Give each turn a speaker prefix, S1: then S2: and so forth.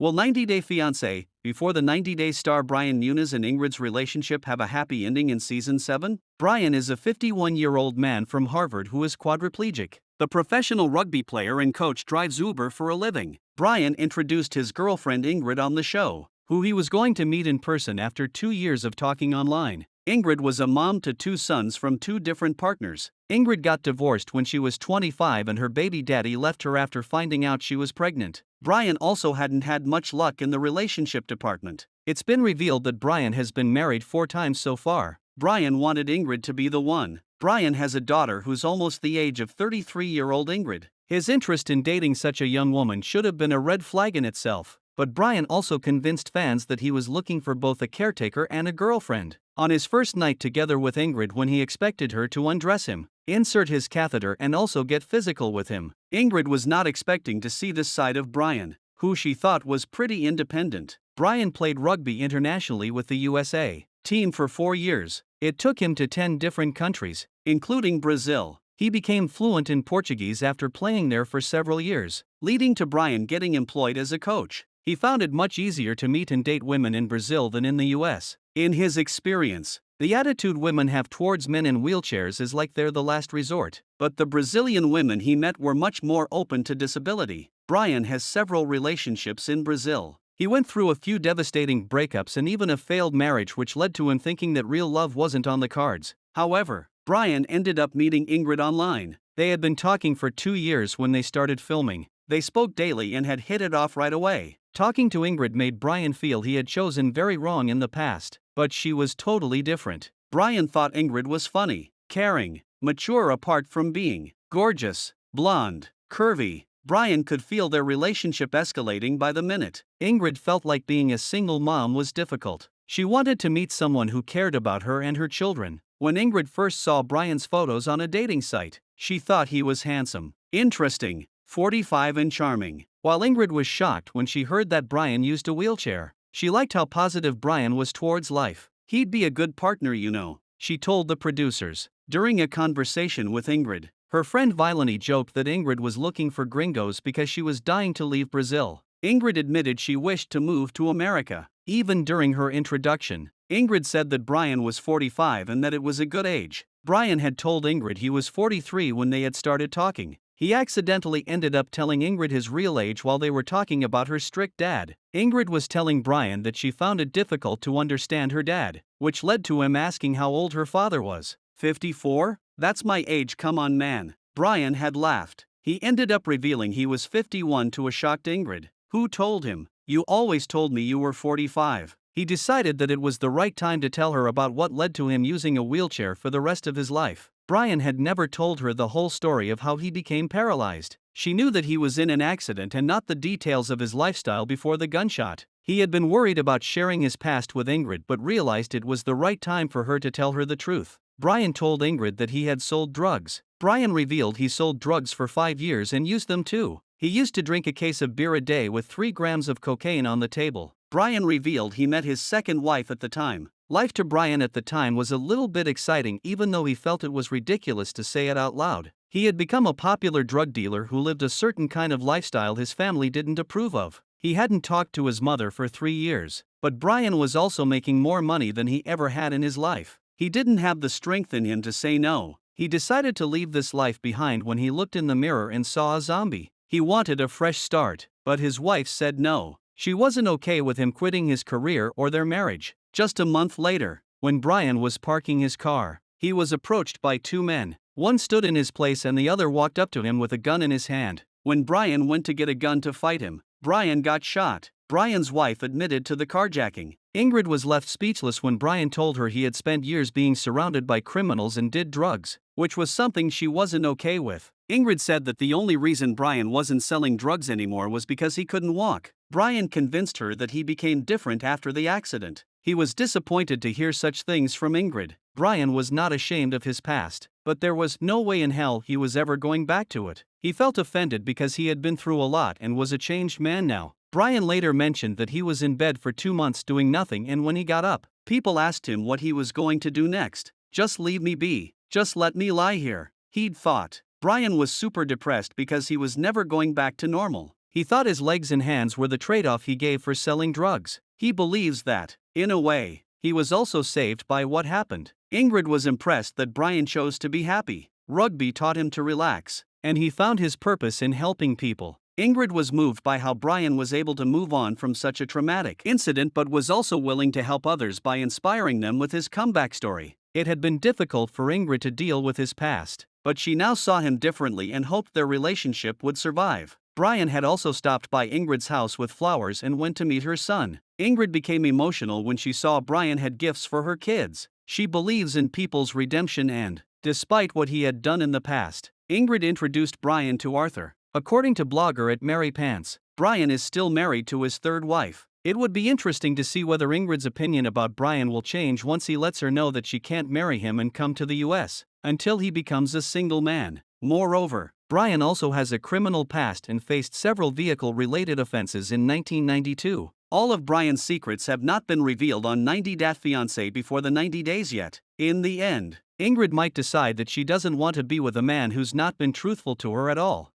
S1: Will 90 Day Fiancé, before the 90 Day star Brian Muniz and Ingrid's relationship have a happy ending in Season 7? Brian is a 51-year-old man from Harvard who is quadriplegic. The professional rugby player and coach drives Uber for a living. Brian introduced his girlfriend Ingrid on the show, who he was going to meet in person after 2 years of talking online. Ingrid was a mom to 2 sons from 2 different partners. Ingrid got divorced when she was 25 and her baby daddy left her after finding out she was pregnant. Brian also hadn't had much luck in the relationship department. It's been revealed that Brian has been married 4 times so far. Brian wanted Ingrid to be the one. Brian has a daughter who's almost the age of 33-year-old Ingrid. His interest in dating such a young woman should have been a red flag in itself. But Brian also convinced fans that he was looking for both a caretaker and a girlfriend. On his first night together with Ingrid, when he expected her to undress him, insert his catheter and also get physical with him, Ingrid was not expecting to see this side of Brian, who she thought was pretty independent. Brian played rugby internationally with the USA team for 4 years. It took him to 10 different countries, including Brazil. He became fluent in Portuguese after playing there for several years, leading to Brian getting employed as a coach. He found it much easier to meet and date women in Brazil than in the US. In his experience, the attitude women have towards men in wheelchairs is like they're the last resort. But the Brazilian women he met were much more open to disability. Brian has several relationships in Brazil. He went through a few devastating breakups and even a failed marriage, which led to him thinking that real love wasn't on the cards. However, Brian ended up meeting Ingrid online. They had been talking for 2 years when they started filming. They spoke daily and had hit it off right away. Talking to Ingrid made Brian feel he had chosen very wrong in the past, but she was totally different. Brian thought Ingrid was funny, caring, mature apart from being gorgeous, blonde, curvy. Brian could feel their relationship escalating by the minute. Ingrid felt like being a single mom was difficult. She wanted to meet someone who cared about her and her children. When Ingrid first saw Brian's photos on a dating site, she thought he was handsome, interesting, 45 and charming. While Ingrid was shocked when she heard that Brian used a wheelchair, she liked how positive Brian was towards life. He'd be a good partner, you know, she told the producers. During a conversation with Ingrid, her friend Vilani joked that Ingrid was looking for gringos because she was dying to leave Brazil. Ingrid admitted she wished to move to America. Even during her introduction, Ingrid said that Brian was 45 and that it was a good age. Brian had told Ingrid he was 43 when they had started talking. He accidentally ended up telling Ingrid his real age while they were talking about her strict dad. Ingrid was telling Brian that she found it difficult to understand her dad, which led to him asking how old her father was. 54? That's my age, come on man. Brian had laughed. He ended up revealing he was 51 to a shocked Ingrid, who told him, "You always told me you were 45. He decided that it was the right time to tell her about what led to him using a wheelchair for the rest of his life. Brian had never told her the whole story of how he became paralyzed. She knew that he was in an accident and not the details of his lifestyle before the gunshot. He had been worried about sharing his past with Ingrid but realized it was the right time for her to tell her the truth. Brian told Ingrid that he had sold drugs. Brian revealed he sold drugs for 5 years and used them too. He used to drink a case of beer a day with 3 grams of cocaine on the table. Brian revealed he met his second wife at the time. Life to Brian at the time was a little bit exciting, even though he felt it was ridiculous to say it out loud. He had become a popular drug dealer who lived a certain kind of lifestyle his family didn't approve of. He hadn't talked to his mother for 3 years. But Brian was also making more money than he ever had in his life. He didn't have the strength in him to say no. He decided to leave this life behind when he looked in the mirror and saw a zombie. He wanted a fresh start, but his wife said no. She wasn't okay with him quitting his career or their marriage. Just a month later, when Brian was parking his car, he was approached by 2 men. One stood in his place and the other walked up to him with a gun in his hand. When Brian went to get a gun to fight him, Brian got shot. Brian's wife admitted to the carjacking. Ingrid was left speechless when Brian told her he had spent years being surrounded by criminals and did drugs, which was something she wasn't okay with. Ingrid said that the only reason Brian wasn't selling drugs anymore was because he couldn't walk. Brian convinced her that he became different after the accident. He was disappointed to hear such things from Ingrid. Brian was not ashamed of his past, but there was no way in hell he was ever going back to it. He felt offended because he had been through a lot and was a changed man now. Brian later mentioned that he was in bed for 2 months doing nothing, and when he got up, people asked him what he was going to do next. "Just leave me be. Just let me lie here," he'd thought. Brian was super depressed because he was never going back to normal. He thought his legs and hands were the trade-off he gave for selling drugs. He believes that, in a way, he was also saved by what happened. Ingrid was impressed that Brian chose to be happy. Rugby taught him to relax, and he found his purpose in helping people. Ingrid was moved by how Brian was able to move on from such a traumatic incident but was also willing to help others by inspiring them with his comeback story. It had been difficult for Ingrid to deal with his past, but she now saw him differently and hoped their relationship would survive. Brian had also stopped by Ingrid's house with flowers and went to meet her son. Ingrid became emotional when she saw Brian had gifts for her kids. She believes in people's redemption and, despite what he had done in the past, Ingrid introduced Brian to Arthur. According to blogger at Mary Pants, Brian is still married to his third wife. It would be interesting to see whether Ingrid's opinion about Brian will change once he lets her know that she can't marry him and come to the US until he becomes a single man. Moreover, Brian also has a criminal past and faced several vehicle-related offenses in 1992. All of Brian's secrets have not been revealed on 90 Day Fiancé before the 90 days yet. In the end, Ingrid might decide that she doesn't want to be with a man who's not been truthful to her at all.